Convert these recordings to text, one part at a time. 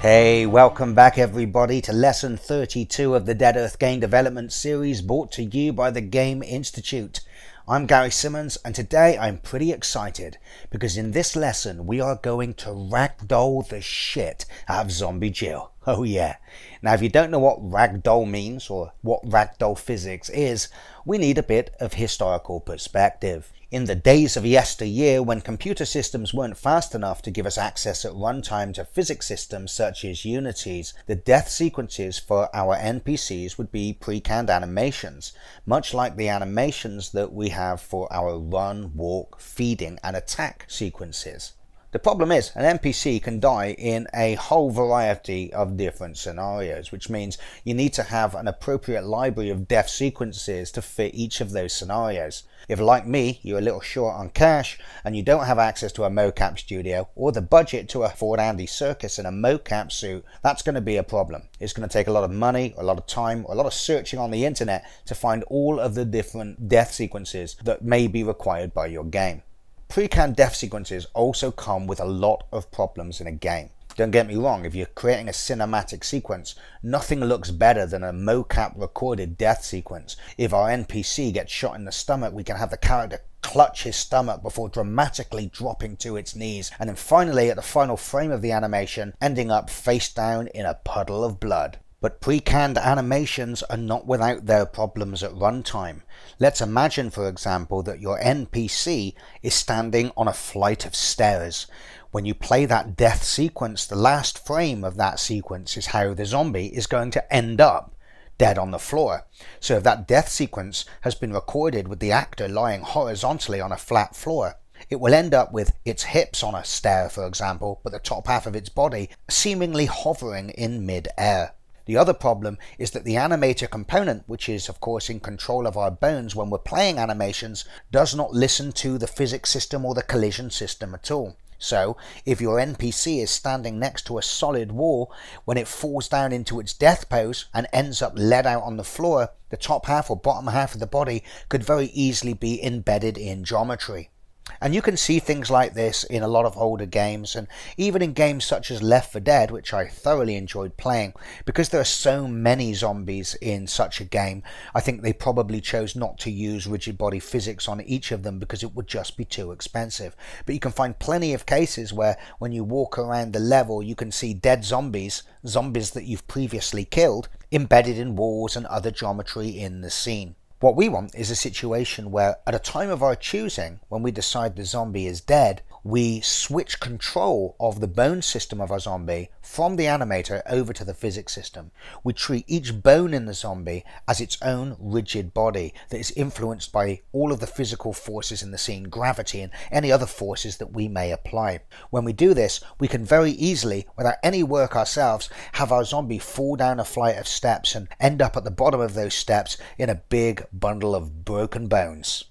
Hey, welcome back everybody to lesson 32 of the Dead Earth game development series brought to you by the Game Institute. I'm Gary Simmons and today I'm pretty excited because in this lesson we are going to ragdoll the shit out of Zombie Jill. Oh yeah. Now if you don't know what ragdoll means or what ragdoll physics is, we need a bit of historical perspective. In the days of yesteryear, when computer systems weren't fast enough to give us access at runtime to physics systems such as Unity's, the death sequences for our NPCs would be pre-canned animations, much like the animations that we have for our run, walk, feeding and attack sequences. The problem is, an NPC can die in a whole variety of different scenarios, which means you need to have an appropriate library of death sequences to fit each of those scenarios. If, like me, you're a little short on cash and you don't have access to a mocap studio or the budget to afford Andy Serkis in a mocap suit, that's going to be a problem. It's going to take a lot of money, a lot of time, a lot of searching on the internet to find all of the different death sequences that may be required by your game. Pre-canned death sequences also come with a lot of problems in a game. Don't get me wrong, if you're creating a cinematic sequence, nothing looks better than a mocap recorded death sequence. If our NPC gets shot in the stomach, we can have the character clutch his stomach before dramatically dropping to its knees, and then finally at the final frame of the animation, ending up face down in a puddle of blood. But pre-canned animations are not without their problems at runtime. Let's imagine, for example, that your NPC is standing on a flight of stairs. When you play that death sequence, the last frame of that sequence is how the zombie is going to end up dead on the floor. So if that death sequence has been recorded with the actor lying horizontally on a flat floor, it will end up with its hips on a stair, for example, but the top half of its body seemingly hovering in mid-air. The other problem is that the animator component, which is of course in control of our bones when we're playing animations, does not listen to the physics system or the collision system at all. So, if your NPC is standing next to a solid wall, when it falls down into its death pose and ends up led out on the floor, the top half or bottom half of the body could very easily be embedded in geometry. And you can see things like this in a lot of older games, and even in games such as Left 4 Dead, which I thoroughly enjoyed playing. Because there are so many zombies in such a game, I think they probably chose not to use rigid body physics on each of them because it would just be too expensive. But you can find plenty of cases where when you walk around the level you can see dead zombies that you've previously killed, embedded in walls and other geometry in the scene. What we want is a situation where at a time of our choosing, when we decide the zombie is dead, we switch control of the bone system of our zombie from the animator over to the physics system. We treat each bone in the zombie as its own rigid body that is influenced by all of the physical forces in the scene, gravity and any other forces that we may apply. When we do this, we can very easily, without any work ourselves, have our zombie fall down a flight of steps and end up at the bottom of those steps in a big bundle of broken bones.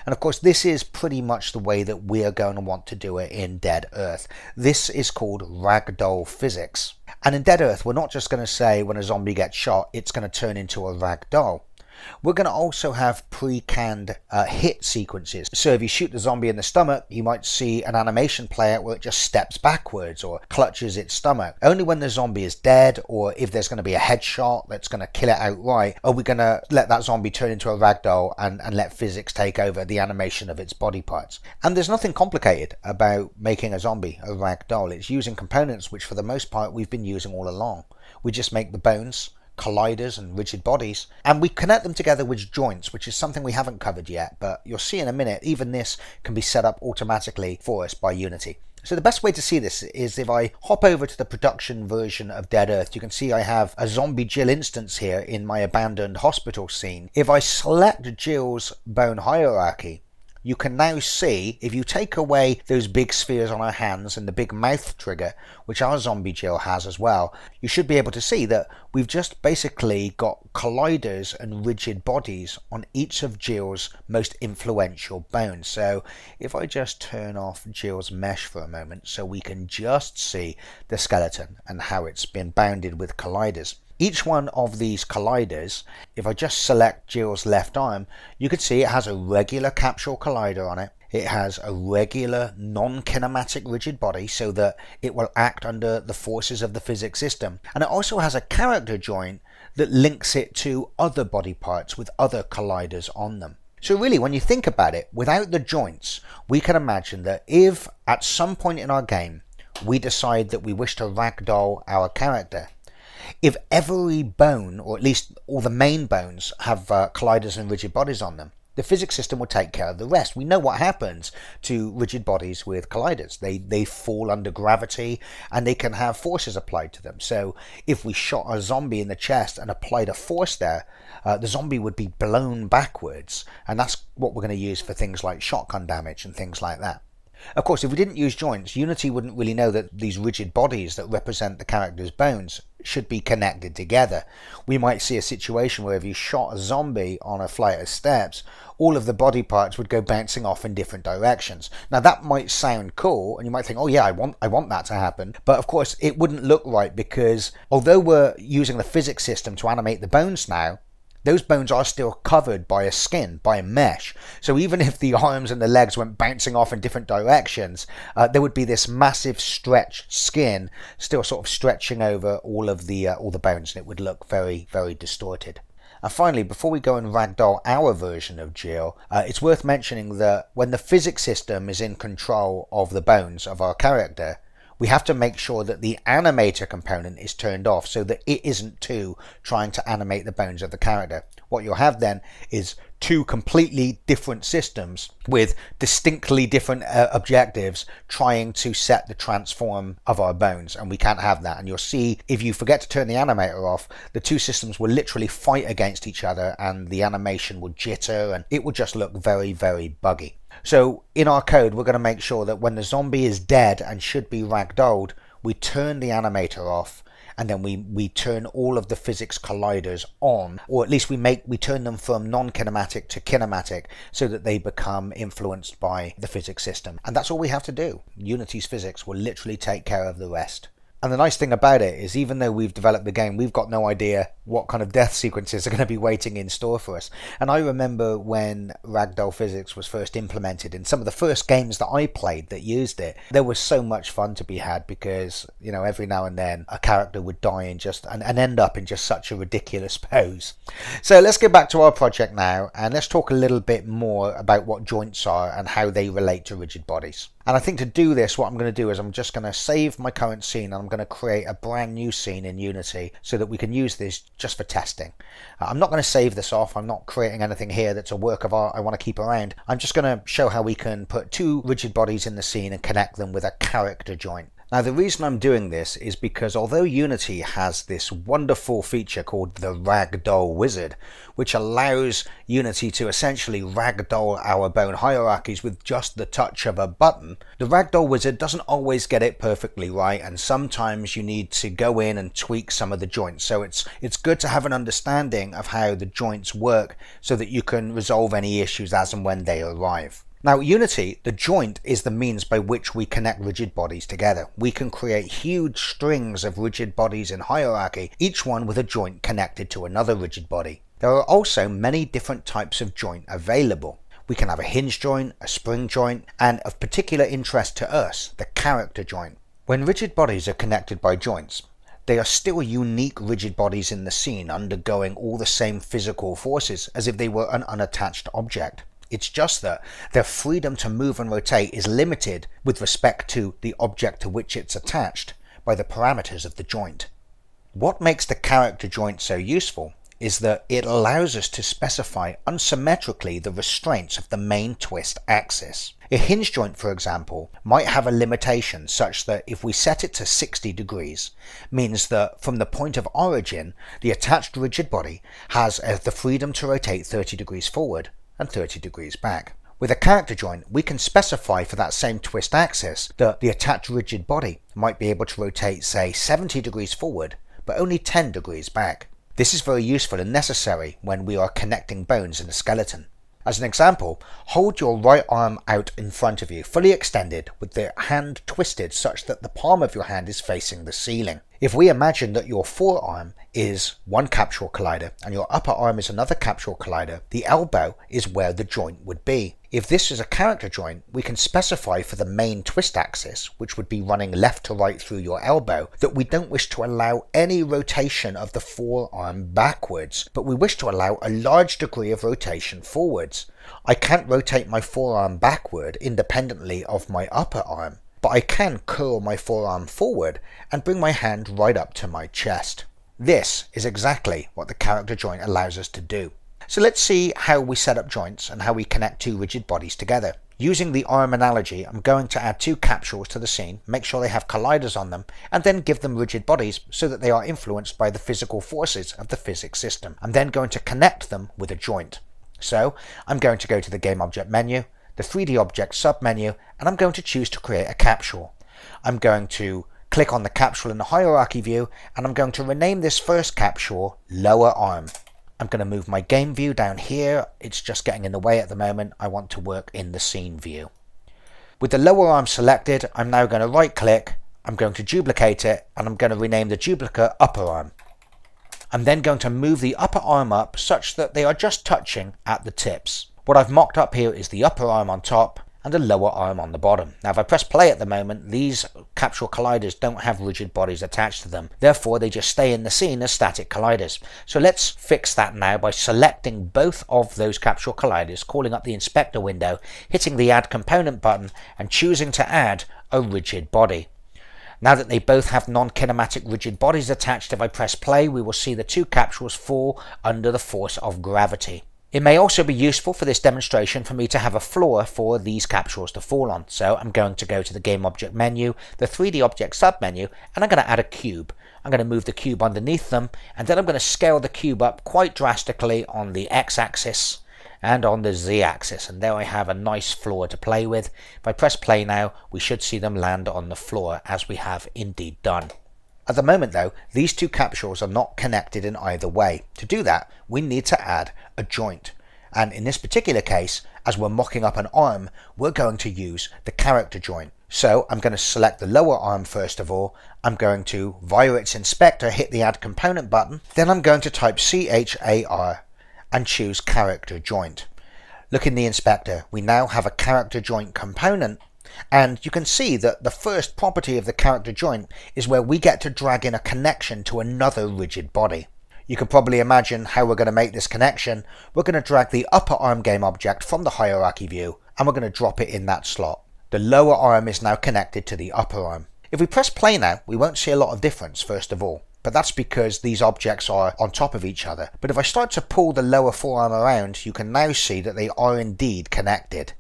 And of course this is pretty much the way that we are going to want to do it in Dead Earth. This is called Ragdoll Physics. And in Dead Earth we're not just going to say when a zombie gets shot it's going to turn into a ragdoll. We're going to also have pre-canned hit sequences. So if you shoot the zombie in the stomach, you might see an animation play out where it just steps backwards or clutches its stomach. Only when the zombie is dead, or if there's going to be a headshot that's going to kill it outright, are we going to let that zombie turn into a ragdoll and let physics take over the animation of its body parts. And there's nothing complicated about making a zombie a ragdoll. It's using components which for the most part we've been using all along. We just make the bones, colliders and rigid bodies, and we connect them together with joints, which is something we haven't covered yet, but you'll see in a minute even this can be set up automatically for us by Unity. So the best way to see this is if I hop over to the production version of Dead Earth. You can see I have a Zombie Jill instance here in my abandoned hospital scene. If I select Jill's bone hierarchy, you can now see, if you take away those big spheres on her hands and the big mouth trigger, which our Zombie Jill has as well, you should be able to see that we've just basically got colliders and rigid bodies on each of Jill's most influential bones. So if I just turn off Jill's mesh for a moment so we can just see the skeleton and how it's been bounded with colliders. Each one of these colliders, if I just select Jill's left arm, you can see it has a regular capsule collider on it. It has a regular, non-kinematic rigid body so that it will act under the forces of the physics system. And it also has a character joint that links it to other body parts with other colliders on them. So really, when you think about it, without the joints, we can imagine that if at some point in our game we decide that we wish to ragdoll our character, if every bone, or at least all the main bones, have colliders and rigid bodies on them, the physics system will take care of the rest. We know what happens to rigid bodies with colliders. They fall under gravity and they can have forces applied to them. So if we shot a zombie in the chest and applied a force there, the zombie would be blown backwards. And that's what we're going to use for things like shotgun damage and things like that. Of course, if we didn't use joints, Unity wouldn't really know that these rigid bodies that represent the character's bones should be connected together. We might see a situation where if you shot a zombie on a flight of steps, all of the body parts would go bouncing off in different directions. Now that might sound cool, and you might think, oh yeah, I want that to happen. But of course, it wouldn't look right, because although we're using the physics system to animate the bones now, those bones are still covered by a skin, by a mesh. So even if the arms and the legs went bouncing off in different directions, there would be this massive stretched skin still sort of stretching over all the bones, and it would look very, very distorted. And finally, before we go and ragdoll our version of Jill, it's worth mentioning that when the physics system is in control of the bones of our character, we have to make sure that the animator component is turned off so that it isn't too trying to animate the bones of the character. What you'll have then is two completely different systems with distinctly different objectives trying to set the transform of our bones, and we can't have that. And you'll see, if you forget to turn the animator off, the two systems will literally fight against each other and the animation will jitter and it will just look very, very buggy. So in our code, we're going to make sure that when the zombie is dead and should be ragdolled, we turn the animator off, and then we turn all of the physics colliders on, or at least we turn them from non-kinematic to kinematic so that they become influenced by the physics system. And that's all we have to do. Unity's physics will literally take care of the rest. And the nice thing about it is, even though we've developed the game, we've got no idea what kind of death sequences are going to be waiting in store for us. And I remember when Ragdoll Physics was first implemented in some of the first games that I played that used it, there was so much fun to be had because, you know, every now and then a character would die in and end up in just such a ridiculous pose. So let's get back to our project now, and let's talk a little bit more about what joints are and how they relate to rigid bodies. And I think to do this, what I'm going to do is I'm just going to save my current scene and I'm going to create a brand new scene in Unity so that we can use this just for testing. I'm not going to save this off. I'm not creating anything here that's a work of art I want to keep around. I'm just going to show how we can put two rigid bodies in the scene and connect them with a character joint. Now the reason I'm doing this is because although Unity has this wonderful feature called the Ragdoll Wizard, which allows Unity to essentially ragdoll our bone hierarchies with just the touch of a button, the Ragdoll Wizard doesn't always get it perfectly right, and sometimes you need to go in and tweak some of the joints. So it's good to have an understanding of how the joints work so that you can resolve any issues as and when they arrive. Now, Unity, the joint is the means by which we connect rigid bodies together. We can create huge strings of rigid bodies in hierarchy, each one with a joint connected to another rigid body. There are also many different types of joint available. We can have a hinge joint, a spring joint, and of particular interest to us, the character joint. When rigid bodies are connected by joints, they are still unique rigid bodies in the scene, undergoing all the same physical forces as if they were an unattached object. It's just that their freedom to move and rotate is limited with respect to the object to which it's attached by the parameters of the joint. What makes the character joint so useful is that it allows us to specify unsymmetrically the restraints of the main twist axis. A hinge joint, for example, might have a limitation such that if we set it to 60 degrees, means that from the point of origin, the attached rigid body has the freedom to rotate 30 degrees forward and 30 degrees back. With a character joint, we can specify for that same twist axis that the attached rigid body might be able to rotate, say, 70 degrees forward, but only 10 degrees back. This is very useful and necessary when we are connecting bones in a skeleton. As an example, hold your right arm out in front of you, fully extended, with the hand twisted such that the palm of your hand is facing the ceiling. If we imagine that your forearm is one capsule collider and your upper arm is another capsule collider, the elbow is where the joint would be. If this is a character joint, we can specify for the main twist axis, which would be running left to right through your elbow, that we don't wish to allow any rotation of the forearm backwards, but we wish to allow a large degree of rotation forwards. I can't rotate my forearm backward independently of my upper arm, but I can curl my forearm forward and bring my hand right up to my chest. This is exactly what the character joint allows us to do. So let's see how we set up joints and how we connect two rigid bodies together. Using the arm analogy, I'm going to add two capsules to the scene, make sure they have colliders on them, and then give them rigid bodies so that they are influenced by the physical forces of the physics system. I'm then going to connect them with a joint. So I'm going to go to the Game Object menu, the 3D Object submenu, and I'm going to choose to create a capsule. I'm going to click on the capsule in the hierarchy view, and I'm going to rename this first capsule Lower Arm. I'm going to move my game view down here. It's just getting in the way at the moment. I want to work in the scene view. With the lower arm selected, I'm now going to right click, I'm going to duplicate it, and I'm going to rename the duplicate Upper Arm. I'm then going to move the upper arm up such that they are just touching at the tips. What I've mocked up here is the upper arm on top and the lower arm on the bottom. Now if I press play at the moment, these capsule colliders don't have rigid bodies attached to them. Therefore they just stay in the scene as static colliders. So let's fix that now by selecting both of those capsule colliders, calling up the inspector window, hitting the add component button and choosing to add a rigid body. Now that they both have non-kinematic rigid bodies attached, if I press play, we will see the two capsules fall under the force of gravity. It may also be useful for this demonstration for me to have a floor for these capsules to fall on. So I'm going to go to the Game Object menu, the 3D Object submenu, and I'm going to add a cube. I'm going to move the cube underneath them, and then I'm going to scale the cube up quite drastically on the x-axis and on the z-axis, and there I have a nice floor to play with. If I press play now, we should see them land on the floor, as we have indeed done. At the moment though, these two capsules are not connected in either way. To do that, we need to add a joint. And in this particular case, as we're mocking up an arm, we're going to use the character joint. So I'm going to select the lower arm first of all. I'm going to, via its inspector, hit the add component button. Then I'm going to type CHAR and choose character joint. Look in the inspector, we now have a character joint component. And you can see that the first property of the character joint is where we get to drag in a connection to another rigid body. You can probably imagine how we're going to make this connection. We're going to drag the upper arm game object from the hierarchy view and we're going to drop it in that slot. The lower arm is now connected to the upper arm. If we press play now, we won't see a lot of difference first of all, but that's because these objects are on top of each other. But if I start to pull the lower forearm around, you can now see that they are indeed connected.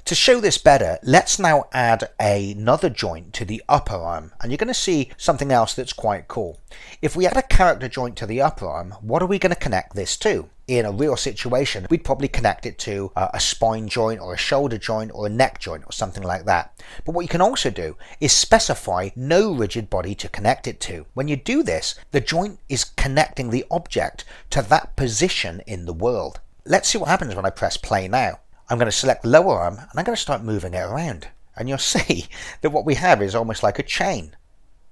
To show this better, let's now add another joint to the upper arm, and you're going to see something else that's quite cool. If we add a character joint to the upper arm, what are we going to connect this to? In a real situation, we'd probably connect it to a spine joint or a shoulder joint or a neck joint or something like that. But what you can also do is specify no rigid body to connect it to. When you do this, the joint is connecting the object to that position in the world. Let's see what happens when I press play now. I'm going to select the lower arm and I'm going to start moving it around. And you'll see that what we have is almost like a chain.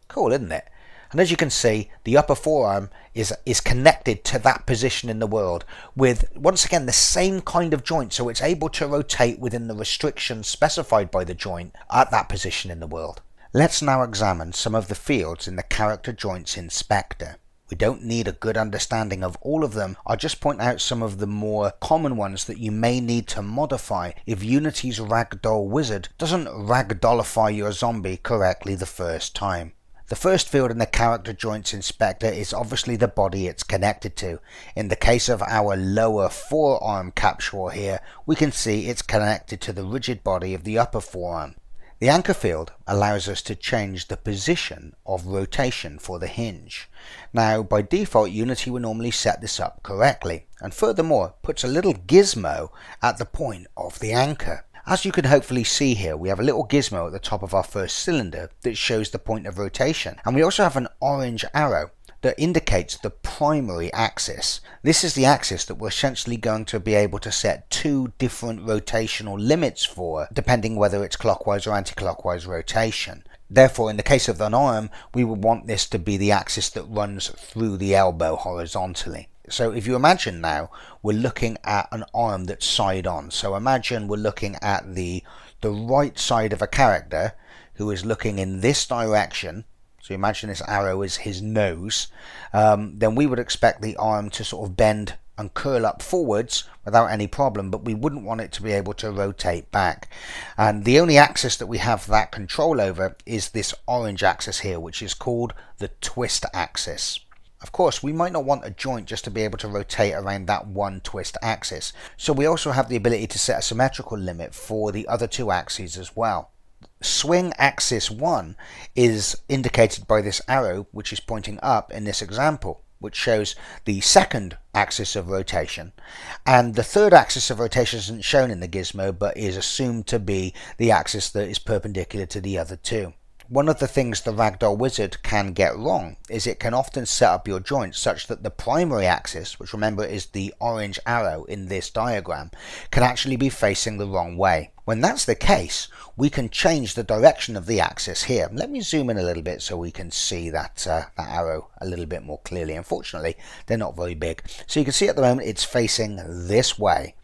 Cool, isn't it? And as you can see, the upper forearm is connected to that position in the world with, once again, the same kind of joint. So it's able to rotate within the restrictions specified by the joint at that position in the world. Let's now examine some of the fields in the character joints inspector. We don't need a good understanding of all of them. I'll just point out some of the more common ones that you may need to modify if Unity's Ragdoll Wizard doesn't ragdollify your zombie correctly the first time. The first field in the character joints inspector is obviously the body it's connected to. In the case of our lower forearm capsule here, we can see it's connected to the rigid body of the upper forearm. The anchor field allows us to change the position of rotation for the hinge. Now by default Unity will normally set this up correctly, and furthermore puts a little gizmo at the point of the anchor. As you can hopefully see here, we have a little gizmo at the top of our first cylinder that shows the point of rotation, and we also have an orange arrow that indicates the primary axis. This is the axis that we're essentially going to be able to set two different rotational limits for, depending whether it's clockwise or anti-clockwise rotation. Therefore, in the case of an arm, we would want this to be the axis that runs through the elbow horizontally. So if you imagine now, we're looking at an arm that's side on. So imagine we're looking at the right side of a character who is looking in this direction. So imagine this arrow is his nose. Then we would expect the arm to sort of bend and curl up forwards without any problem, but we wouldn't want it to be able to rotate back. And the only axis that we have that control over is this orange axis here, which is called the twist axis. Of course, we might not want a joint just to be able to rotate around that one twist axis, so we also have the ability to set a symmetrical limit for the other two axes as well. Swing axis 1 is indicated by this arrow, which is pointing up in this example, which shows the second axis of rotation, and the third axis of rotation isn't shown in the gizmo but is assumed to be the axis that is perpendicular to the other two. One of the things the Ragdoll Wizard can get wrong is it can often set up your joints such that the primary axis, which remember is the orange arrow in this diagram, can actually be facing the wrong way. When that's the case, we can change the direction of the axis here. Let me zoom in a little bit so we can see that arrow a little bit more clearly. Unfortunately, they're not very big. So you can see at the moment it's facing this way.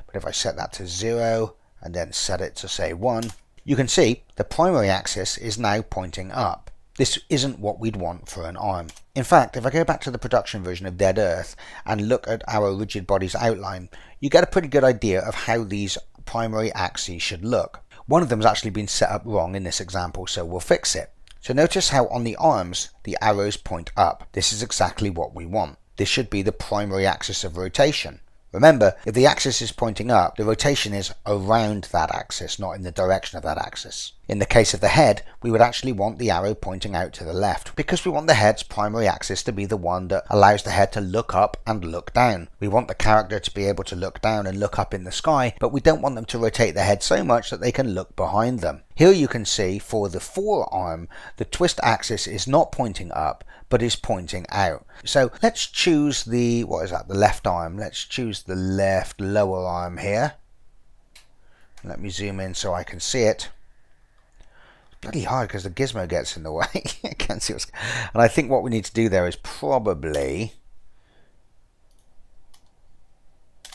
But if I set that to 0 and then set it to say 1, you can see the primary axis is now pointing up. This isn't what we'd want for an arm. In fact, if I go back to the production version of Dead Earth and look at our rigid body's outline, you get a pretty good idea of how these primary axes should look. One of them has actually been set up wrong in this example, so we'll fix it. So notice how on the arms the arrows point up. This is exactly what we want. This should be the primary axis of rotation. Remember, if the axis is pointing up, the rotation is around that axis, not in the direction of that axis. In the case of the head, we would actually want the arrow pointing out to the left, because we want the head's primary axis to be the one that allows the head to look up and look down. We want the character to be able to look down and look up in the sky, but we don't want them to rotate the head so much that they can look behind them. Here you can see for the forearm, the twist axis is not pointing up, but is pointing out. So let's choose the left arm. Let's choose the left lower arm here. Let me zoom in so I can see it. It's bloody hard because the gizmo gets in the way. I can't see what's... And I think what we need to do there is probably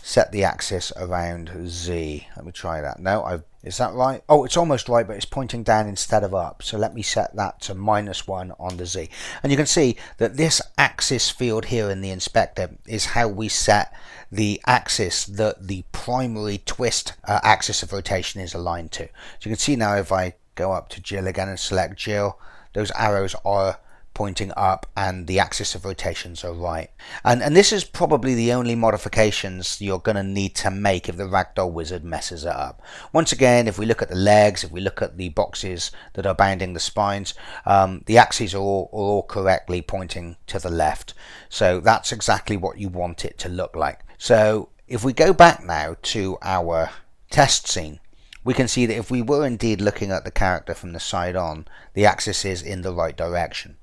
set the axis around Z. Let me try that. No, is that right? Oh, it's almost right, but it's pointing down instead of up. So let me set that to -1 on the Z. And you can see that this axis field here in the inspector is how we set the axis that the primary twist axis of rotation is aligned to. So you can see now if I go up to Jill again and select Jill, those arrows are pointing up and the axis of rotations are right. And this is probably the only modifications you're going to need to make if the Ragdoll Wizard messes it up. Once again, if we look at the legs, if we look at the boxes that are bounding the spines, the axes are all correctly pointing to the left. So that's exactly what you want it to look like. So if we go back now to our test scene, we can see that if we were indeed looking at the character from the side on, the axis is in the right direction.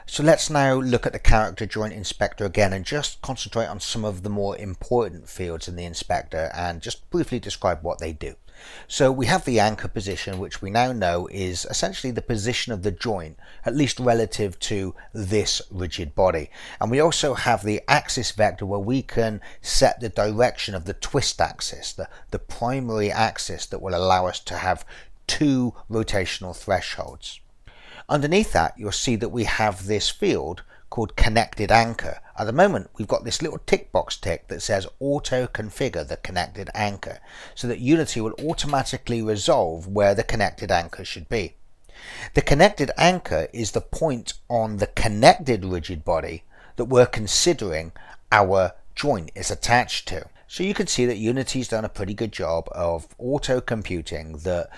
So let's now look at the character joint inspector again and just concentrate on some of the more important fields in the inspector and just briefly describe what they do. So we have the anchor position, which we now know is essentially the position of the joint, at least relative to this rigid body. And we also have the axis vector where we can set the direction of the twist axis, the primary axis that will allow us to have two rotational thresholds. Underneath that, you'll see that we have this field called connected anchor. At the moment, we've got this little tick box tick that says auto configure the connected anchor, so that Unity will automatically resolve where the connected anchor should be. The connected anchor is the point on the connected rigid body that we're considering our joint is attached to. So you can see that Unity's done a pretty good job of auto-computing the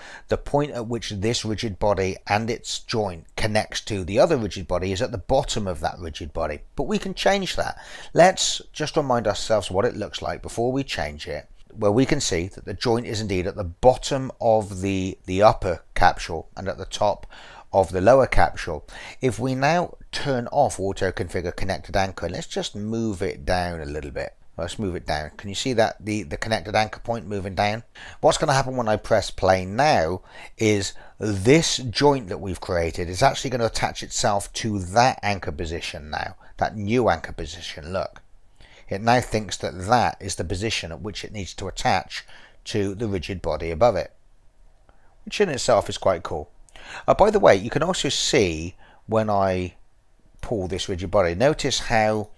point at which this rigid body and its joint connects to the other rigid body is at the bottom of that rigid body. But we can change that. Let's just remind ourselves what it looks like before we change it, where we can see that the joint is indeed at the bottom of the upper capsule and at the top of the lower capsule. If we now turn off auto configure connected anchor, let's just move it down a little bit. Let's move it down. Can you see that the connected anchor point moving down? What's going to happen when I press play now is this joint that we've created is actually going to attach itself to that anchor position now, that new anchor position. Look, it now thinks that that is the position at which it needs to attach to the rigid body above it, which in itself is quite cool. By the way, you can also see when I pull this rigid body, notice how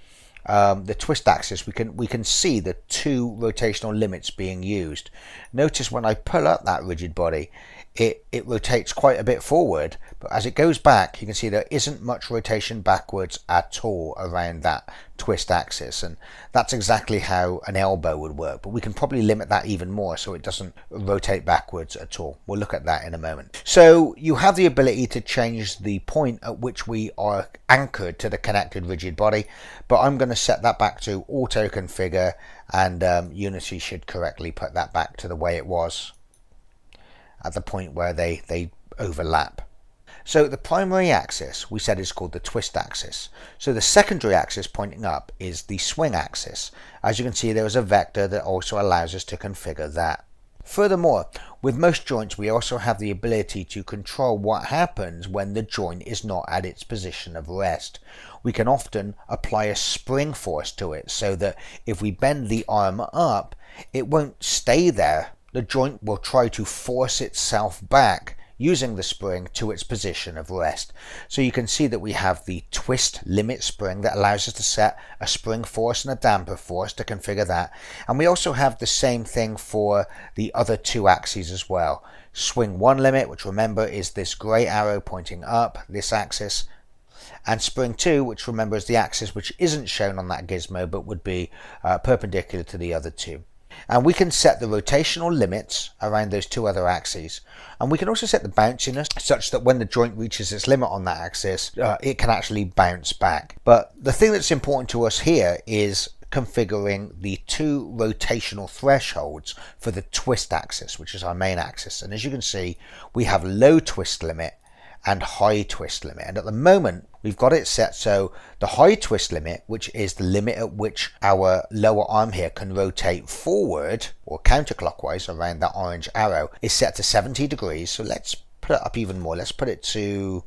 the twist axis, we can see the two rotational limits being used. Notice when I pull up that rigid body, it rotates quite a bit forward, but as it goes back, you can see there isn't much rotation backwards at all around that twist axis, and that's exactly how an elbow would work, but we can probably limit that even more so it doesn't rotate backwards at all. We'll look at that in a moment. So you have the ability to change the point at which we are anchored to the connected rigid body, but I'm going to set that back to auto configure, and Unity should correctly put that back to the way it was at the point where they overlap. So the primary axis we said is called the twist axis. So the secondary axis pointing up is the swing axis. As you can see, there is a vector that also allows us to configure that. Furthermore, with most joints we also have the ability to control what happens when the joint is not at its position of rest. We can often apply a spring force to it so that if we bend the arm up, it won't stay there. The joint will try to force itself back using the spring to its position of rest. So you can see that we have the twist limit spring that allows us to set a spring force and a damper force to configure that. And we also have the same thing for the other two axes as well. Swing one limit, which remember is this grey arrow pointing up, this axis, and spring 2, which remember is the axis which isn't shown on that gizmo but would be perpendicular to the other two. And we can set the rotational limits around those two other axes, and we can also set the bounciness such that when the joint reaches its limit on that axis, it can actually bounce back. But the thing that's important to us here is configuring the two rotational thresholds for the twist axis, which is our main axis. And as you can see, we have low twist limit and high twist limit, and at the moment we've got it set so the high twist limit, which is the limit at which our lower arm here can rotate forward or counterclockwise around that orange arrow, is set to 70 degrees. So let's put it up even more. Let's put it to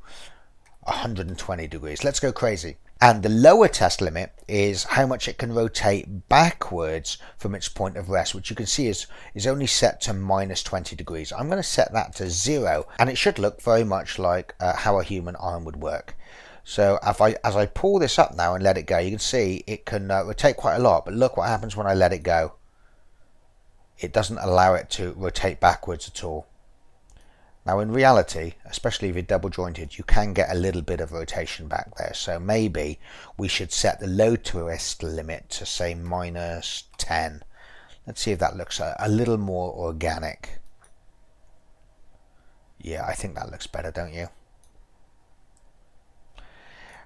120 degrees. Let's go crazy. And the lower test limit is how much it can rotate backwards from its point of rest, which you can see is only set to minus 20 degrees. I'm going to set that to 0, and it should look very much like how a human arm would work. So as I pull this up now and let it go, you can see it can rotate quite a lot, but look what happens when I let it go. It doesn't allow it to rotate backwards at all. Now in reality, especially if you're double jointed, you can get a little bit of rotation back there. So maybe we should set the low twist limit to say minus 10. Let's see if that looks a little more organic. Yeah, I think that looks better, don't you?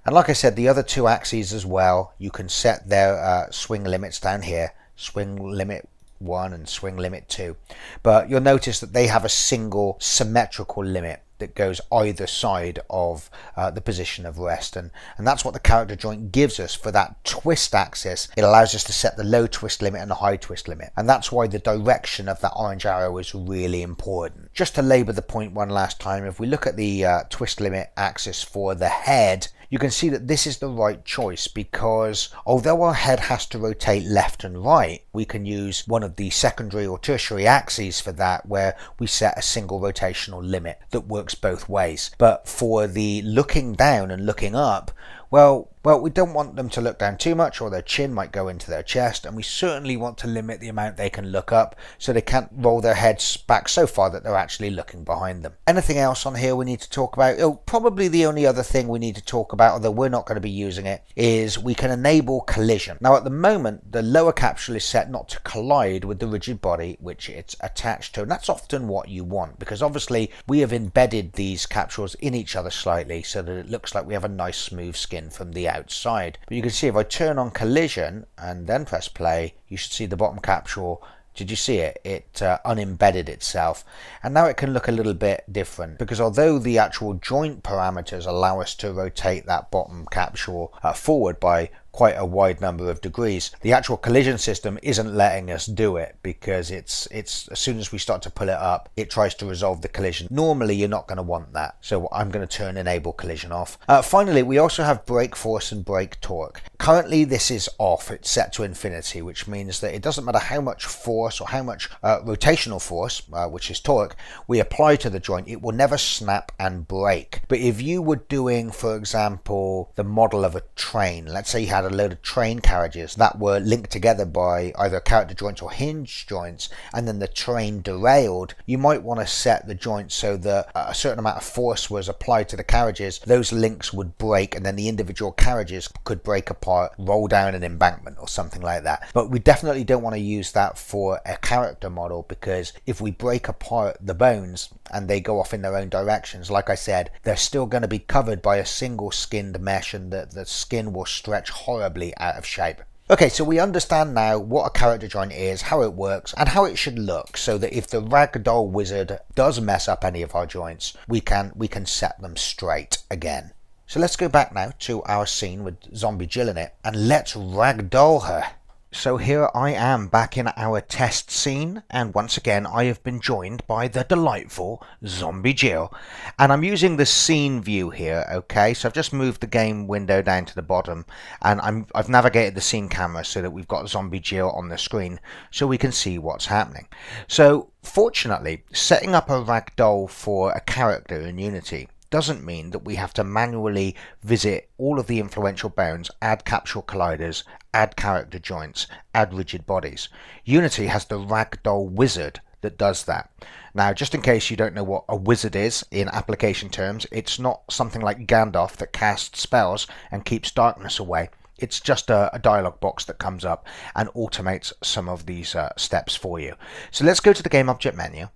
And like I said, the other two axes as well, you can set their swing limits down here. Swing limit 1 and swing limit 2, but you'll notice that they have a single symmetrical limit that goes either side of the position of rest, and that's what the character joint gives us for that twist axis. It allows us to set the low twist limit and the high twist limit, and that's why the direction of that orange arrow is really important. Just to labour the point one last time, if we look at the twist limit axis for the head, you can see that this is the right choice, because although our head has to rotate left and right, we can use one of the secondary or tertiary axes for that, where we set a single rotational limit that works both ways. But for the looking down and looking up, well, we don't want them to look down too much, or their chin might go into their chest, and we certainly want to limit the amount they can look up so they can't roll their heads back so far that they're actually looking behind them. Anything else on here we need to talk about? Oh, probably the only other thing we need to talk about, although we're not going to be using it, is we can enable collision. Now at the moment, the lower capsule is set not to collide with the rigid body which it's attached to, and that's often what you want, because obviously we have embedded these capsules in each other slightly so that it looks like we have a nice smooth skin from the outside. But you can see if I turn on collision and then press play, you should see the bottom capsule. Did you see it? It unembedded itself, and now it can look a little bit different, because although the actual joint parameters allow us to rotate that bottom capsule forward by quite a wide number of degrees. The actual collision system isn't letting us do it because it's as soon as we start to pull it up, it tries to resolve the collision. Normally you're not going to want that, so I'm going to turn enable collision off. Finally, we also have brake force and brake torque. Currently this is off, it's set to infinity, which means that it doesn't matter how much force or how much rotational force, which is torque, we apply to the joint, it will never snap and break. But if you were doing, for example, the model of a train, let's say you had a load of train carriages that were linked together by either character joints or hinge joints, and then the train derailed, you might want to set the joint so that a certain amount of force was applied to the carriages, those links would break, and then the individual carriages could break apart, roll down an embankment or something like that. But we definitely don't want to use that for a character model, because if we break apart the bones and they go off in their own directions, like I said, they're still going to be covered by a single skinned mesh, and the skin will stretch horribly out of shape. Okay, so we understand now what a character joint is, how it works, and how it should look, so that if the Ragdoll wizard does mess up any of our joints, we can set them straight again. So let's go back now to our scene with Zombie Jill in it, and let's ragdoll her. So here I am back in our test scene, and once again I have been joined by the delightful Zombie Jill, and I'm using the scene view here. Okay, so I've just moved the game window down to the bottom, and I've navigated the scene camera so that we've got Zombie Jill on the screen so we can see what's happening. So fortunately, setting up a ragdoll for a character in Unity doesn't mean that we have to manually visit all of the influential bones, add capsule colliders, add character joints, add rigid bodies. Unity has the Ragdoll wizard that does that. Now, just in case you don't know what a wizard is in application terms, it's not something like Gandalf that casts spells and keeps darkness away. It's just a dialog box that comes up and automates some of these steps for you. So let's go to the game object menu.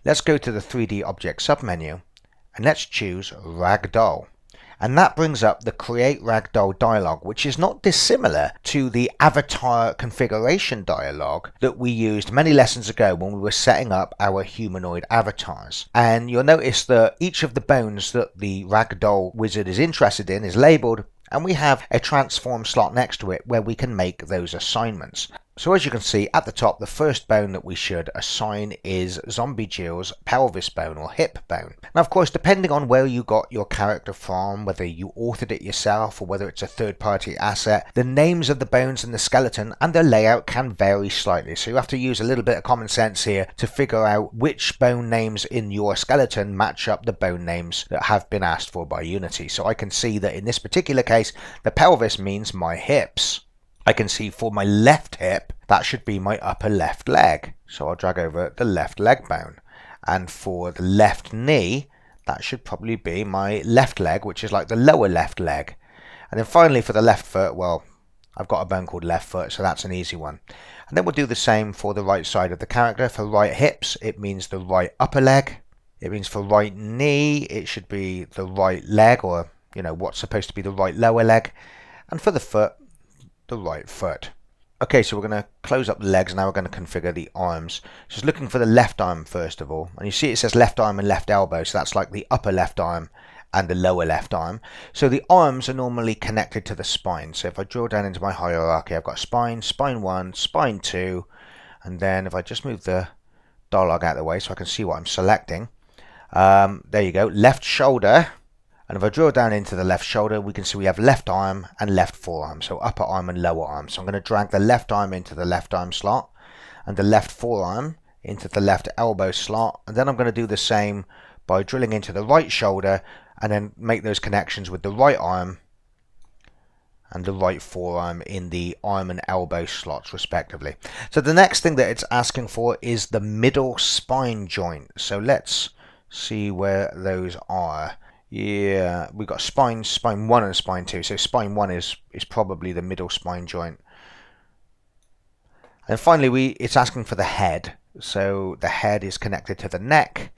Let's go to the 3D object submenu, and let's choose Ragdoll. And that brings up the Create Ragdoll dialog, which is not dissimilar to the avatar configuration dialog that we used many lessons ago when we were setting up our humanoid avatars. And you'll notice that each of the bones that the Ragdoll wizard is interested in is labeled, and we have a transform slot next to it where we can make those assignments. So as you can see at the top, the first bone that we should assign is Zombie Jill's pelvis bone or hip bone. Now of course, depending on where you got your character from, whether you authored it yourself or whether it's a third-party asset, the names of the bones in the skeleton and their layout can vary slightly. So you have to use a little bit of common sense here to figure out which bone names in your skeleton match up the bone names that have been asked for by Unity. So I can see that in this particular case, the pelvis means my hips. I can see for my left hip, that should be my upper left leg. So I'll drag over the left leg bone. And for the left knee, that should probably be my left leg, which is like the lower left leg. And then finally for the left foot, well, I've got a bone called left foot, so that's an easy one. And then we'll do the same for the right side of the character. For right hips, it means the right upper leg. It means for right knee, it should be the right leg, or, you know, what's supposed to be the right lower leg. And for the foot, the right foot. Okay, so we're going to close up the legs. Now we're going to configure the arms. Just looking for the left arm first of all. And you see it says left arm and left elbow. So that's like the upper left arm and the lower left arm. So the arms are normally connected to the spine. So if I drill down into my hierarchy, I've got spine, spine 1, spine 2. And then if I just move the dialog out of the way so I can see what I'm selecting. There you go, left shoulder. And if I drill down into the left shoulder, we can see we have left arm and left forearm, so upper arm and lower arm. So I'm going to drag the left arm into the left arm slot and the left forearm into the left elbow slot. And then I'm going to do the same by drilling into the right shoulder and then make those connections with the right arm and the right forearm in the arm and elbow slots respectively. So the next thing that it's asking for is the middle spine joint. So let's see where those are. Yeah, we've got spine 1 and spine 2. So spine 1 is probably the middle spine joint. And finally, it's asking for the head. So the head is connected to the neck.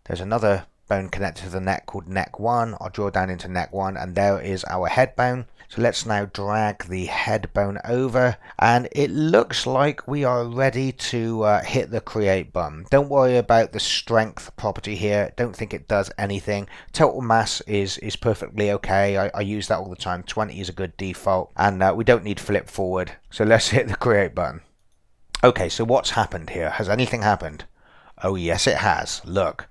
There's another bone connected to the neck called neck 1. I'll draw down into neck 1, and there is our head bone. So let's now drag the head bone over, and it looks like we are ready to hit the create button. Don't worry about the strength property here. Don't think it does anything. Total mass is perfectly okay. I use that all the time. 20 is a good default, and we don't need flip forward. So let's hit the create button. Okay, so what's happened here? Has anything happened? Oh yes, it has. Look,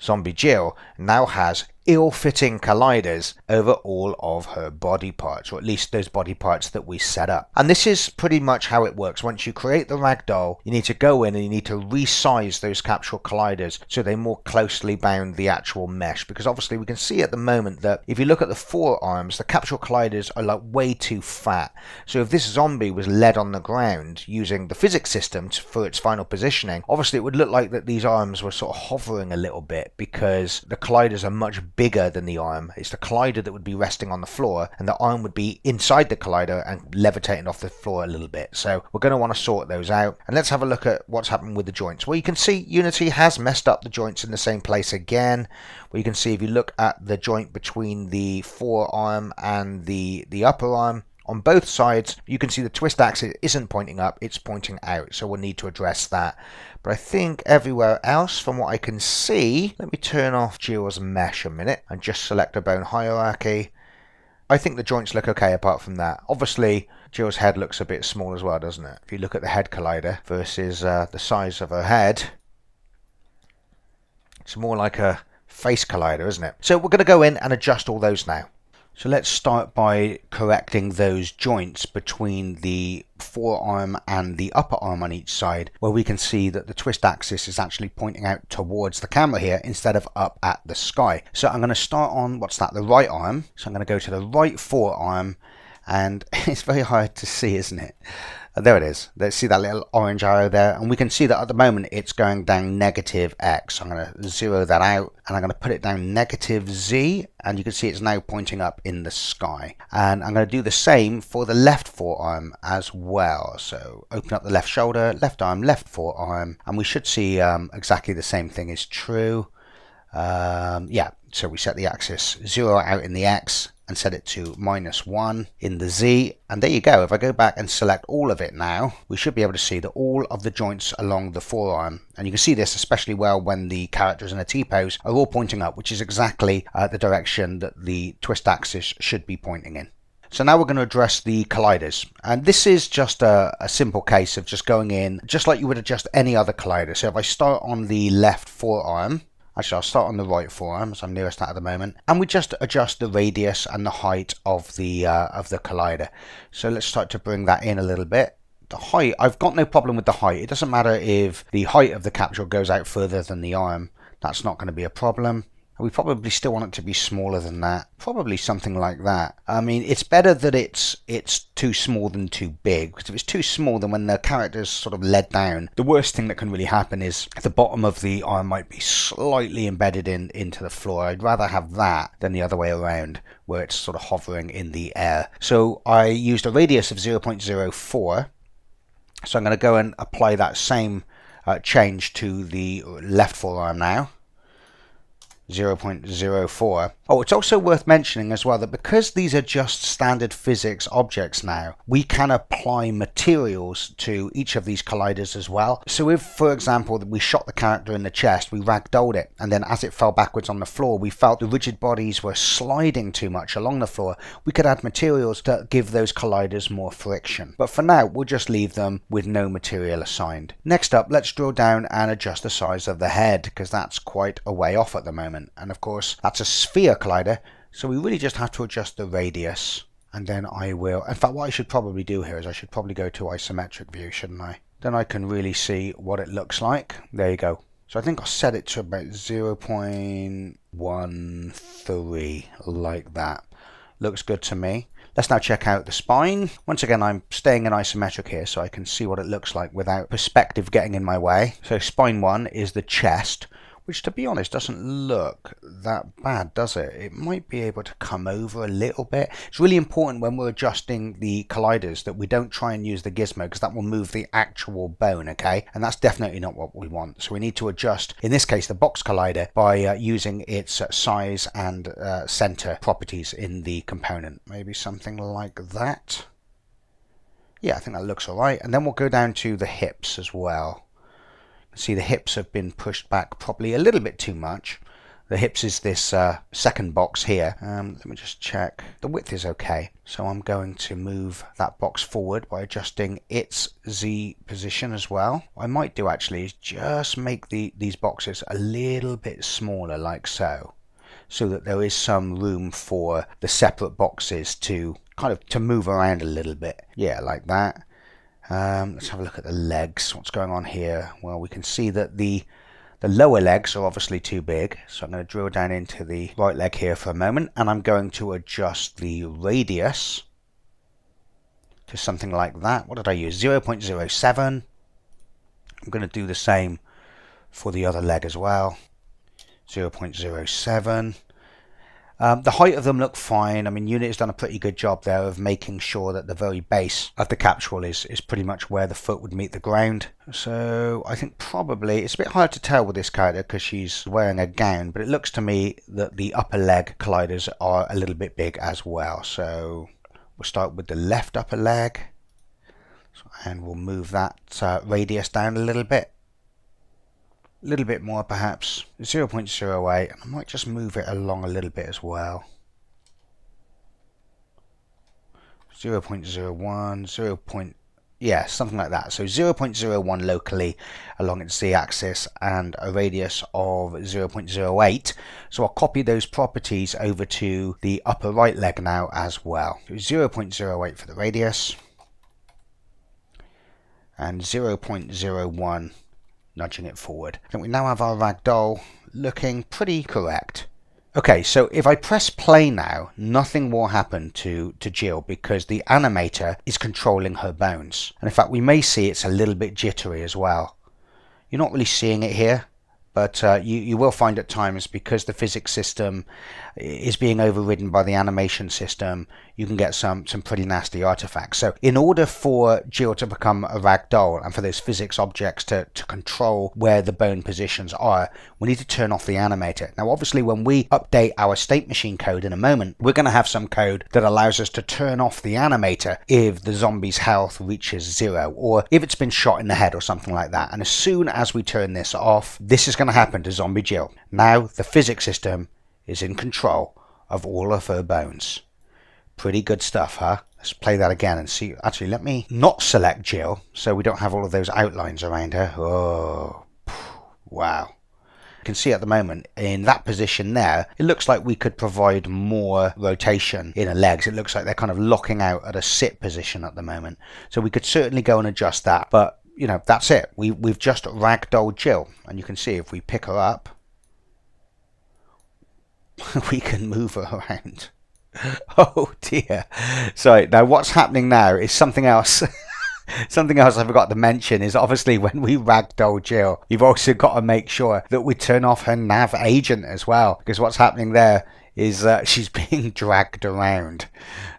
Zombie Jill now has ill-fitting colliders over all of her body parts, or at least those body parts that we set up. And this is pretty much how it works. Once you create the ragdoll, you need to go in and you need to resize those capsule colliders so they more closely bound the actual mesh, because obviously we can see at the moment that if you look at the forearms, the capsule colliders are like way too fat. So if this zombie was led on the ground using the physics system for its final positioning, obviously it would look like that these arms were sort of hovering a little bit, because the colliders are much bigger than the arm. It's the collider that would be resting on the floor, and the arm would be inside the collider and levitating off the floor a little bit. So we're going to want to sort those out, and let's have a look at what's happened with the joints. Well, you can see Unity has messed up the joints in the same place again. Well, you can see if you look at the joint between the forearm and the upper arm, on both sides, you can see the twist axis isn't pointing up, it's pointing out. So we'll need to address that. But I think everywhere else, from what I can see, let me turn off Jill's mesh a minute and just select a bone hierarchy. I think the joints look okay apart from that. Obviously, Jill's head looks a bit small as well, doesn't it? If you look at the head collider versus the size of her head, it's more like a face collider, isn't it? So we're going to go in and adjust all those now. So let's start by correcting those joints between the forearm and the upper arm on each side, where we can see that the twist axis is actually pointing out towards the camera here instead of up at the sky. So I'm going to start on, the right arm. So I'm going to go to the right forearm, and it's very hard to see, isn't it? There it is. Let's see that little orange arrow there, and we can see that at the moment it's going down negative X. I'm going to zero that out, and I'm going to put it down negative Z, and you can see it's now pointing up in the sky. And I'm going to do the same for the left forearm as well. So open up the left shoulder, left arm, left forearm, and we should see exactly the same thing is true. Yeah, so we set the axis 0 out in the X and set it to -1 in the Z, and there you go. If I go back and select all of it now, we should be able to see that all of the joints along the forearm, and you can see this especially well when the characters in a T-pose, are all pointing up, which is exactly the direction that the twist axis should be pointing in. So now we're going to address the colliders, and this is just a simple case of just going in just like you would adjust any other collider. So if I start on the left forearm, actually I'll start on the right forearm, as I'm nearest that at the moment, and we just adjust the radius and the height of the collider. So let's start to bring that in a little bit. The height, I've got no problem with the height. It doesn't matter if the height of the capsule goes out further than the arm. That's not going to be a problem. We probably still want it to be smaller than that. Probably something like that. I mean, it's better that it's too small than too big. Because if it's too small, then when the character's sort of led down, the worst thing that can really happen is the bottom of the arm might be slightly embedded into the floor. I'd rather have that than the other way around, where it's sort of hovering in the air. So I used a radius of 0.04. So I'm going to go and apply that same change to the left forearm now. 0.04. Oh, it's also worth mentioning as well that because these are just standard physics objects now, we can apply materials to each of these colliders as well. So if, for example, we shot the character in the chest, we ragdolled it, and then as it fell backwards on the floor, we felt the rigid bodies were sliding too much along the floor, we could add materials to give those colliders more friction. But for now, we'll just leave them with no material assigned. Next up, let's drill down and adjust the size of the head, because that's quite a way off at the moment. And of course, that's a sphere collider, so we really just have to adjust the radius. And then I will, in fact, what I should probably do here is I should probably go to isometric view, shouldn't I? Then I can really see what it looks like. There you go. So I think I'll set it to about 0.13, like that. Looks good to me. Let's now check out the spine. Once again, I'm staying in isometric here so I can see what it looks like without perspective getting in my way. So spine 1 is the chest. which to be honest doesn't look that bad, does it? It might be able to come over a little bit. It's really important when we're adjusting the colliders that we don't try and use the gizmo, because that will move the actual bone, okay? And that's definitely not what we want. So we need to adjust, in this case, the box collider by using its size and center properties in the component. Maybe something like that. Yeah, I think that looks alright. And then we'll go down to the hips as well. See, the hips have been pushed back probably a little bit too much. The hips is this second box here. Let me just check. The width is okay. So I'm going to move that box forward by adjusting its Z position as well. What I might do actually is just make these boxes a little bit smaller, like so that there is some room for the separate boxes to kind of to move around a little bit. Yeah, like that. Let's have a look at the legs. What's going on here? Well, we can see that the lower legs are obviously too big. So I'm going to drill down into the right leg here for a moment, and I'm going to adjust the radius to something like that. What did I use? 0.07. I'm going to do the same for the other leg as well. 0.07. The height of them look fine. I mean, Unit has done a pretty good job there of making sure that the very base of the capsule is pretty much where the foot would meet the ground. So I think probably, it's a bit hard to tell with this character because she's wearing a gown, but it looks to me that the upper leg colliders are a little bit big as well. So we'll start with the left upper leg, and we'll move that radius down a little bit. A little bit more perhaps, 0.08, and I might just move it along a little bit as well. 0.01, yeah, something like that. So 0.01 locally along its z-axis and a radius of 0.08. So I'll copy those properties over to the upper right leg now as well. So 0.08 for the radius and 0.01 nudging it forward. I think we now have our ragdoll looking pretty correct. Okay, so if I press play now, nothing will happen to Jill because the animator is controlling her bones. And in fact, we may see it's a little bit jittery as well. You're not really seeing it here, but you will find at times, because the physics system is being overridden by the animation system, you can get some pretty nasty artifacts. So in order for Jill to become a ragdoll and for those physics objects to control where the bone positions are, we need to turn off the animator. Now obviously when we update our state machine code in a moment, we're going to have some code that allows us to turn off the animator if the zombie's health reaches 0, or if it's been shot in the head or something like that. And as soon as we turn this off, this is going to happen to zombie Jill. Now the physics system is in control of all of her bones. Pretty good stuff, huh? Let's play that again and see. Actually, let me not select Jill so we don't have all of those outlines around her. Oh, wow. You can see at the moment in that position there, it looks like we could provide more rotation in her legs. It looks like they're kind of locking out at a sit position at the moment. So we could certainly go and adjust that. But, you know, that's it. We've just ragdolled Jill. And you can see if we pick her up, we can move her around. Oh dear. So now what's happening now is something else. Something else I forgot to mention is obviously when we ragdoll Jill, you've also got to make sure that we turn off her nav agent as well, because what's happening there is she's being dragged around.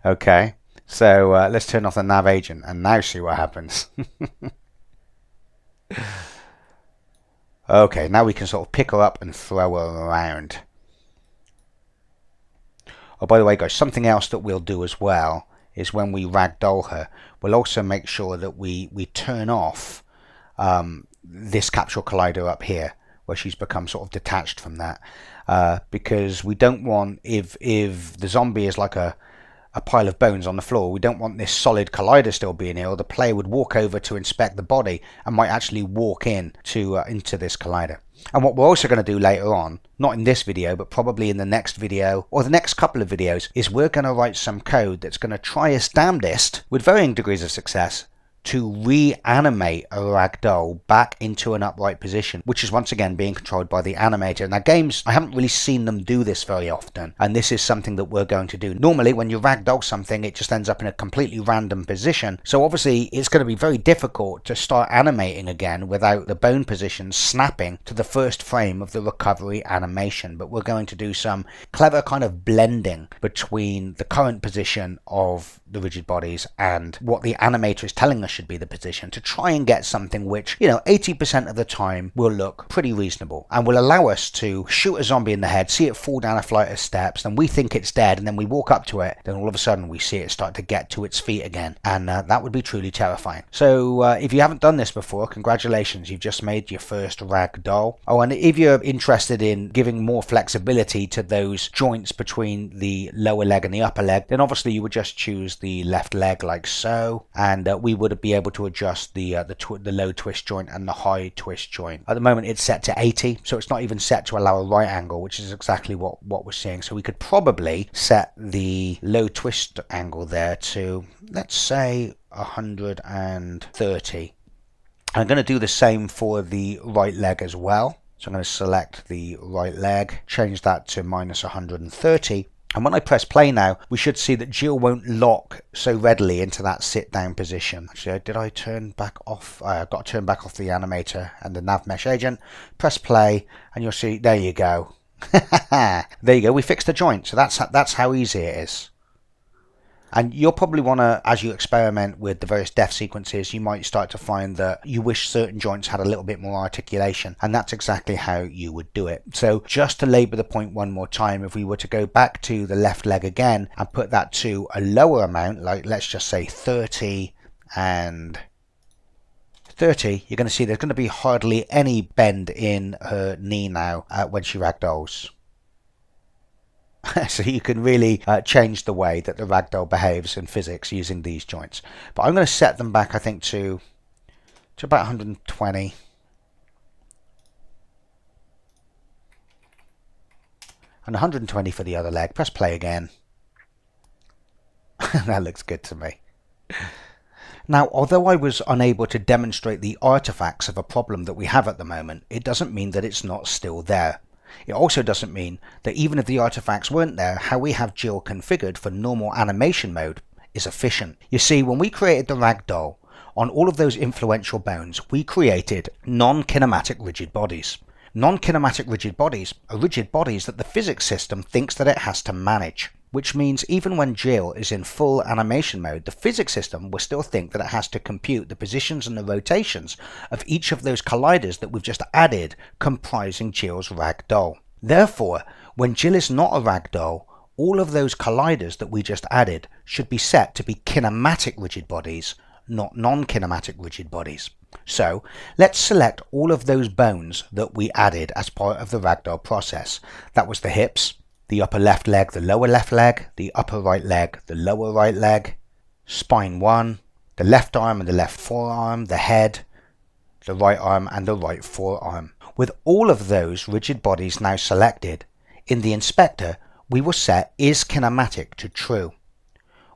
Okay, so let's turn off the nav agent and now see what happens. Okay, now we can sort of pick her up and throw her around. Oh, by the way, guys, something else that we'll do as well is when we ragdoll her, we'll also make sure that we turn off this capsule collider up here, where she's become sort of detached from that, because we don't want, if the zombie is like a pile of bones on the floor, we don't want this solid collider still being here, or the player would walk over to inspect the body and might actually walk in to into this collider. And what we're also going to do later on, not in this video, but probably in the next video or the next couple of videos, is we're going to write some code that's going to try its damnedest, with varying degrees of success, to reanimate a ragdoll back into an upright position, which is once again being controlled by the animator. Now games, I haven't really seen them do this very often, and this is something that we're going to do. Normally when you ragdoll something, it just ends up in a completely random position, so obviously it's going to be very difficult to start animating again without the bone position snapping to the first frame of the recovery animation. But we're going to do some clever kind of blending between the current position of the rigid bodies and what the animator is telling us should be the position, to try and get something which, 80% of the time will look pretty reasonable and will allow us to shoot a zombie in the head, see it fall down a flight of steps, then we think it's dead, and then we walk up to it, then all of a sudden we see it start to get to its feet again, and that would be truly terrifying. So if you haven't done this before, congratulations, you've just made your first ragdoll. Oh, and if you're interested in giving more flexibility to those joints between the lower leg and the upper leg, then obviously you would just choose the left leg like so, and we would be able to adjust the low twist joint and the high twist joint. At the moment it's set to 80, so it's not even set to allow a right angle, which is exactly what we're seeing. So we could probably set the low twist angle there to, let's say, 130. I'm going to do the same for the right leg as well. So I'm going to select the right leg, change that to minus 130. And when I press play now, we should see that Jill won't lock so readily into that sit down position. Actually, did I turn back off? I've got to turn back off the animator and the nav mesh agent. Press play and you'll see, there you go. There you go, we fixed the joint. So that's how easy it is. And you'll probably want to, as you experiment with the various death sequences, you might start to find that you wish certain joints had a little bit more articulation, and that's exactly how you would do it. So just to labour the point one more time, if we were to go back to the left leg again and put that to a lower amount, like let's just say 30 and 30, you're going to see there's going to be hardly any bend in her knee now when she ragdolls. So you can really change the way that the ragdoll behaves in physics using these joints. But I'm going to set them back, I think, to about 120. And 120 for the other leg. Press play again. That looks good to me. Now, although I was unable to demonstrate the artifacts of a problem that we have at the moment, it doesn't mean that it's not still there. It also doesn't mean that even if the artifacts weren't there, how we have Jill configured for normal animation mode is efficient. You see, when we created the ragdoll, on all of those influential bones, we created non-kinematic rigid bodies. Non-kinematic rigid bodies are rigid bodies that the physics system thinks that it has to manage, which means even when Jill is in full animation mode, the physics system will still think that it has to compute the positions and the rotations of each of those colliders that we've just added comprising Jill's ragdoll. Therefore, when Jill is not a ragdoll, all of those colliders that we just added should be set to be kinematic rigid bodies, not non-kinematic rigid bodies. So let's select all of those bones that we added as part of the ragdoll process. That was the hips, the upper left leg, the lower left leg, the upper right leg, the lower right leg, spine 1, the left arm and the left forearm, the head, the right arm and the right forearm. With all of those rigid bodies now selected, in the inspector we will set is kinematic to true.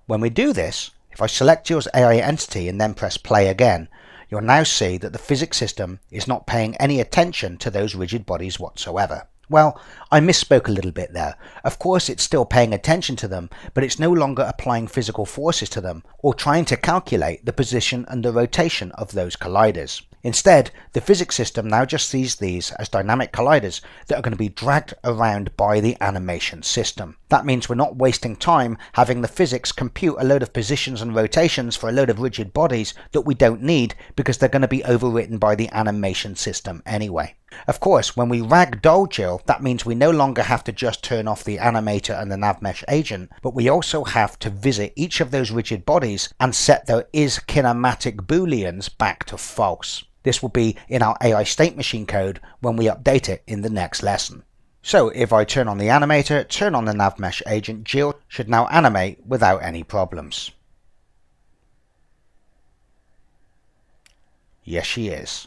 When we do this, if I select Jill's AI entity and then press play again, you'll now see that the physics system is not paying any attention to those rigid bodies whatsoever. Well, I misspoke a little bit there. Of course it's still paying attention to them, but it's no longer applying physical forces to them or trying to calculate the position and the rotation of those colliders. Instead, the physics system now just sees these as dynamic colliders that are going to be dragged around by the animation system. That means we're not wasting time having the physics compute a load of positions and rotations for a load of rigid bodies that we don't need because they're going to be overwritten by the animation system anyway. Of course, when we ragdoll Jill, that means we no longer have to just turn off the animator and the nav mesh agent, but we also have to visit each of those rigid bodies and set their is kinematic booleans back to false. This will be in our AI state machine code when we update it in the next lesson. So if I turn on the animator, turn on the nav mesh agent, Jill should now animate without any problems. Yes, she is.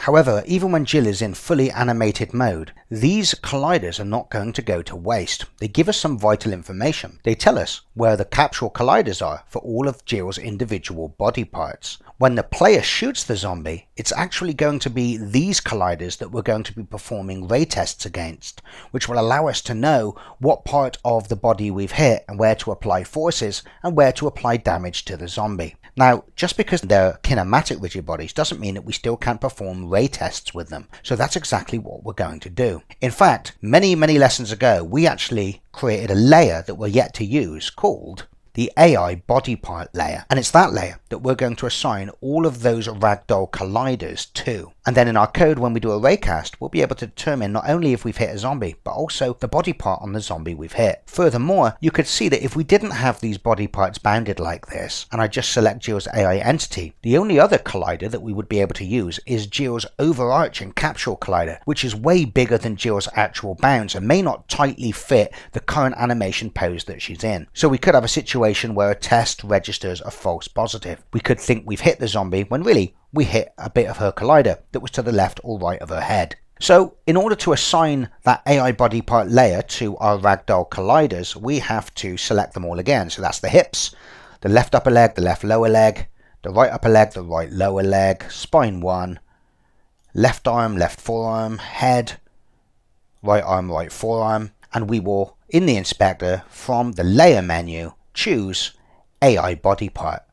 However, even when Jill is in fully animated mode, these colliders are not going to go to waste. They give us some vital information. They tell us where the capsule colliders are for all of Jill's individual body parts. When the player shoots the zombie, it's actually going to be these colliders that we're going to be performing ray tests against, which will allow us to know what part of the body we've hit and where to apply forces and where to apply damage to the zombie. Now, just because they're kinematic rigid bodies doesn't mean that we still can't perform ray tests with them. So that's exactly what we're going to do. In fact, many lessons ago, we actually created a layer that we're yet to use called the AI body part layer. And it's that layer that we're going to assign all of those ragdoll colliders to. And then in our code, when we do a raycast, we'll be able to determine not only if we've hit a zombie, but also the body part on the zombie we've hit. Furthermore, you could see that if we didn't have these body parts bounded like this, and I just select Jill's AI entity, the only other collider that we would be able to use is Jill's overarching capsule collider, which is way bigger than Jill's actual bounds and may not tightly fit the current animation pose that she's in. So we could have a situation where a test registers a false positive. We could think we've hit the zombie when really we hit a bit of her collider that was to the left or right of her head. So in order to assign that AI body part layer to our ragdoll colliders, we have to select them all again. So that's the hips, the left upper leg, the left lower leg, the right upper leg, the right lower leg, spine 1, left arm, left forearm, head, right arm, right forearm, and we will, in the inspector, from the layer menu, choose AI body part.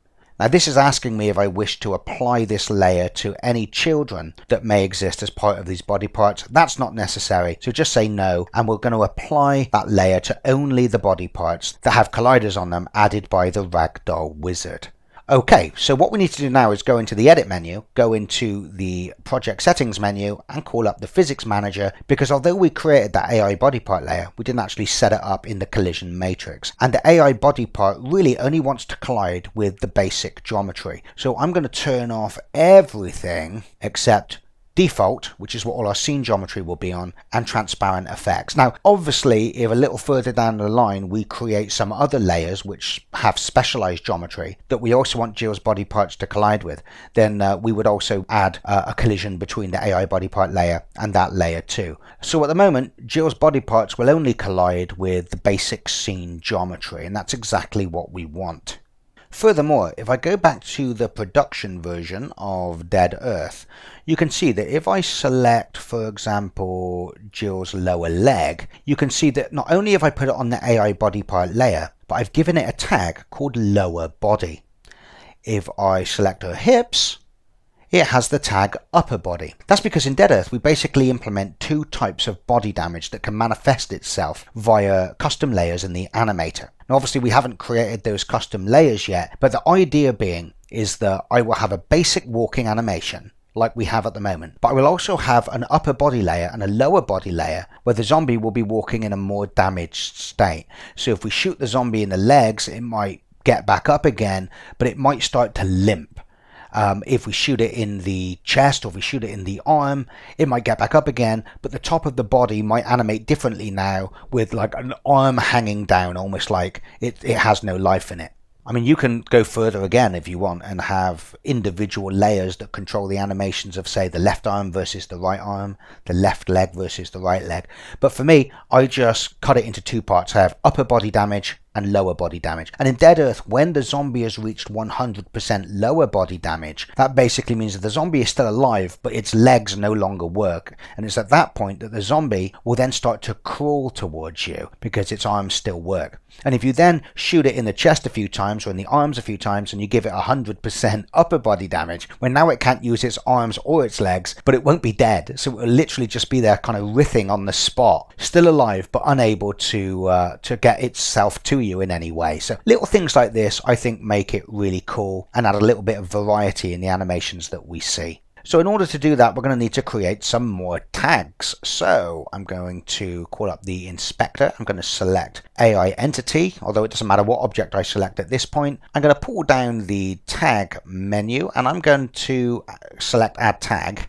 Now this is asking me if I wish to apply this layer to any children that may exist as part of these body parts. That's not necessary, so just say no, and we're going to apply that layer to only the body parts that have colliders on them added by the Ragdoll wizard. Okay, so what we need to do now is go into the edit menu, go into the project settings menu and call up the physics manager, because although we created that AI body part layer, we didn't actually set it up in the collision matrix. And the AI body part really only wants to collide with the basic geometry. So I'm going to turn off everything except default, which is what all our scene geometry will be on, and transparent effects. Now obviously if a little further down the line we create some other layers which have specialized geometry that we also want Jill's body parts to collide with, then we would also add a collision between the AI body part layer and that layer too. So at the moment Jill's body parts will only collide with the basic scene geometry, and that's exactly what we want. Furthermore, if I go back to the production version of Dead Earth, you can see that if I select, for example, Jill's lower leg, you can see that not only have I put it on the AI body part layer, but I've given it a tag called lower body. If I select her hips, it has the tag upper body. That's because in Dead Earth we basically implement two types of body damage that can manifest itself via custom layers in the animator. Now obviously we haven't created those custom layers yet, but the idea being is that I will have a basic walking animation like we have at the moment, but I will also have an upper body layer and a lower body layer where the zombie will be walking in a more damaged state. So if we shoot the zombie in the legs, it might get back up again, but it might start to limp. If we shoot it in the chest or if we shoot it in the arm, it might get back up again, but the top of the body might animate differently now with like an arm hanging down, almost like it has no life in it. I mean, you can go further again if you want and have individual layers that control the animations of, say, the left arm versus the right arm, the left leg versus the right leg. But for me, I just cut it into two parts. I have upper body damage and lower body damage. And in Dead Earth, when the zombie has reached 100% lower body damage, that basically means that the zombie is still alive, but its legs no longer work. And it's at that point that the zombie will then start to crawl towards you because its arms still work. And if you then shoot it in the chest a few times or in the arms a few times and you give it 100% upper body damage, well, now it can't use its arms or its legs, but it won't be dead. So it will literally just be there kind of writhing on the spot, still alive, but unable to get itself to you in any way. So little things like this I think make it really cool and add a little bit of variety in the animations that we see. So in order to do that, we're going to need to create some more tags. So I'm going to call up the inspector. I'm going to select AI entity, although it doesn't matter what object I select at this point. I'm going to pull down the tag menu and I'm going to select add tag,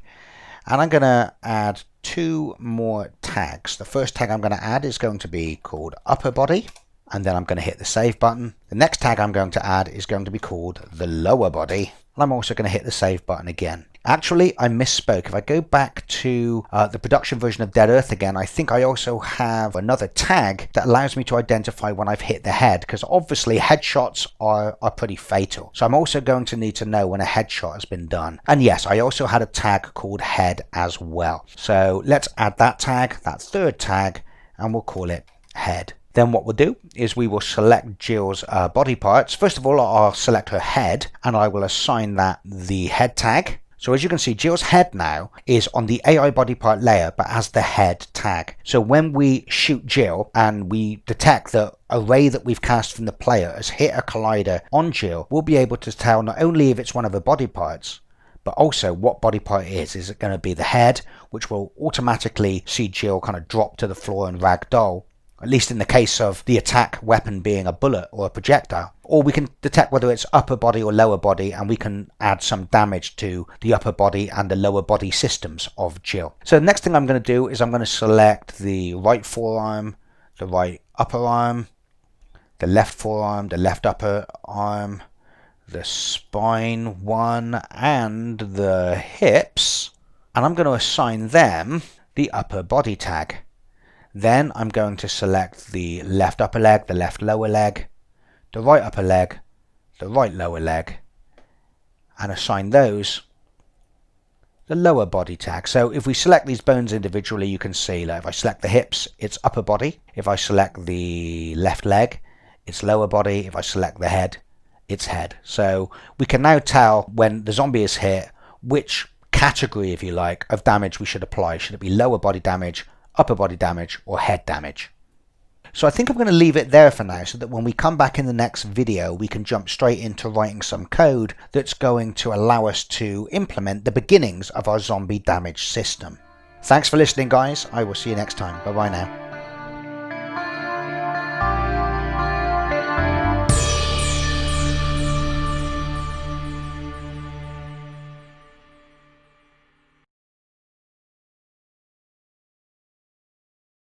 and I'm going to add two more tags. The first tag I'm going to add is going to be called upper body, and then I'm going to hit the save button. The next tag I'm going to add is going to be called the lower body, and I'm also going to hit the save button again. Actually, I misspoke. If I go back to the production version of Dead Earth again, I think I also have another tag that allows me to identify when I've hit the head, because obviously headshots are pretty fatal. So I'm also going to need to know when a headshot has been done. And yes, I also had a tag called head as well. So let's add that tag, that third tag, and we'll call it head. Then what we'll do is we will select Jill's body parts. First of all, I'll select her head, and I will assign that the head tag. So as you can see, Jill's head now is on the AI body part layer, but as the head tag. So when we shoot Jill and we detect the array that we've cast from the player has hit a collider on Jill, we'll be able to tell not only if it's one of her body parts, but also what body part it is. Is it going to be the head, which will automatically see Jill kind of drop to the floor and ragdoll, at least in the case of the attack weapon being a bullet or a projectile. Or we can detect whether it's upper body or lower body, and we can add some damage to the upper body and the lower body systems of Jill. So the next thing I'm going to do is I'm going to select the right forearm, the right upper arm, the left forearm, the left upper arm, the spine one, and the hips, and I'm going to assign them the upper body tag. Then I'm going to select the left upper leg, the left lower leg, the right upper leg, the right lower leg, and assign those the lower body tag. So if we select these bones individually, you can see that if I select the hips, it's upper body. If I select the left leg, it's lower body. If I select the head, it's head. So we can now tell when the zombie is hit which category, if you like, of damage we should apply. Should it be lower body damage, upper body damage, or head damage? So I think I'm going to leave it there for now, so that when we come back in the next video, we can jump straight into writing some code that's going to allow us to implement the beginnings of our zombie damage system. Thanks for listening, guys. I will see you next time. Bye bye now.